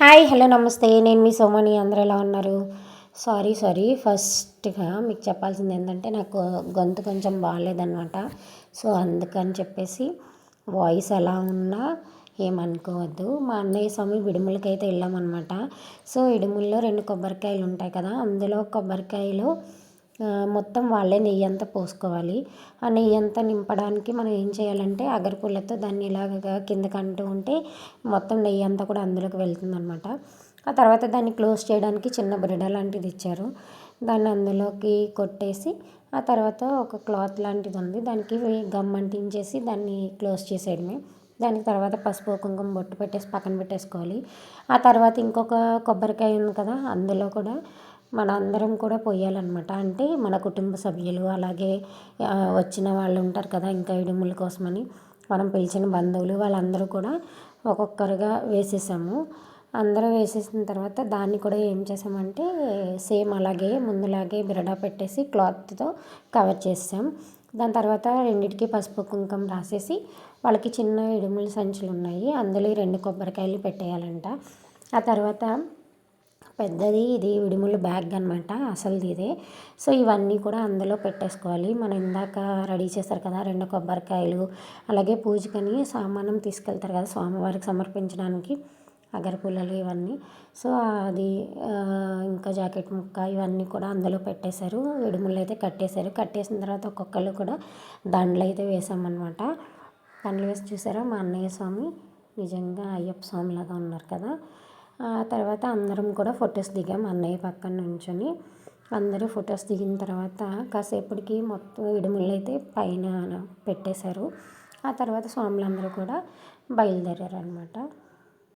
Hi hello నమస్తే. నేను మీ సోమని. అందరూ ఎలా ఉన్నారు? సారీ ఫస్ట్గా మీకు చెప్పాల్సింది ఏంటంటే నాకు గొంతు కొంచెం బాగాలేదనమాట. సో అందుకని చెప్పేసి వాయిస్ ఎలా ఉన్నా ఏమనుకోవద్దు. మా అన్నయ్య స్వామి ఇడుములకైతే వెళ్ళామన్నమాట. సో ఇడుముల్లో 2 కొబ్బరికాయలు ఉంటాయి కదా, అందులో కొబ్బరికాయలో మొత్తం వాళ్ళే నెయ్యి అంతా పోసుకోవాలి. ఆ నెయ్యి అంతా నింపడానికి మనం ఏం చేయాలంటే అగరపుల్లతో దాన్ని ఇలాగ కిందకి అంటూ ఉంటే మొత్తం నెయ్యి అంతా కూడా అందులోకి వెళ్తుందనమాట. ఆ తర్వాత దాన్ని క్లోజ్ చేయడానికి చిన్న బ్రెడ లాంటిది ఇచ్చారు. దాన్ని అందులోకి కొట్టేసి ఆ తర్వాత ఒక క్లాత్ లాంటిది ఉంది, దానికి గమ్ అంటించేసి దాన్ని క్లోజ్ చేసేయడమే. దానికి తర్వాత పసుపు కుంకుమ బొట్టు పెట్టేసి పక్కన పెట్టేసుకోవాలి. ఆ తర్వాత ఇంకొక కొబ్బరికాయ ఉంది కదా, అందులో కూడా మన అందరం కూడా పొయ్యాలన్నమాట. అంటే మన కుటుంబ సభ్యులు అలాగే వచ్చిన వాళ్ళు ఉంటారు కదా, ఇంకా ఇడుముల కోసమని మనం పిలిచిన బంధువులు వాళ్ళందరూ కూడా ఒక్కొక్కరుగా వేసేసాము. అందరూ వేసేసిన తర్వాత దాన్ని కూడా ఏం చేసామంటే సేమ్ అలాగే ముందులాగే బిరడా పెట్టేసి క్లాత్తో కవర్ చేసాం. దాని తర్వాత రెండిటికి పసుపు కుంకుమ రాసేసి వాళ్ళకి చిన్న ఇడుముల సంచులు ఉన్నాయి, అందులో 2 కొబ్బరికాయలు పెట్టేయాలంట. ఆ తర్వాత పెద్దది ఇది ఇడుముల బ్యాగ్ అనమాట, అసలుది ఇదే. సో ఇవన్నీ కూడా అందులో పెట్టేసుకోవాలి. మనం ఇందాక రెడీ చేస్తారు కదా 2 కొబ్బరికాయలు, అలాగే పూజకని సామానం తీసుకెళ్తారు కదా స్వామివారికి సమర్పించడానికి, అగరపుల్లలు ఇవన్నీ. సో అది ఇంకా జాకెట్ ముక్క ఇవన్నీ కూడా అందులో పెట్టేశారు. ఇడుములు అయితే కట్టేశారు. కట్టేసిన తర్వాత ఒక్కొక్కళ్ళు కూడా దండలు అయితే వేసామన్నమాట. దండలు వేసి చూసారా మా అన్నయ్య స్వామి నిజంగా అయ్యప్ప స్వామిలాగా ఉన్నారు కదా. తర్వాత అందరం కూడా ఫొటోస్ దిగాం అన్నయ్య పక్కన నుంచొని. అందరూ ఫొటోస్ దిగిన తర్వాత కాసేపటికి మొత్తం ఇడుములు అయితే పైన పెట్టేశారు. ఆ తర్వాత స్వాములందరూ కూడా బయలుదేరారు అనమాట.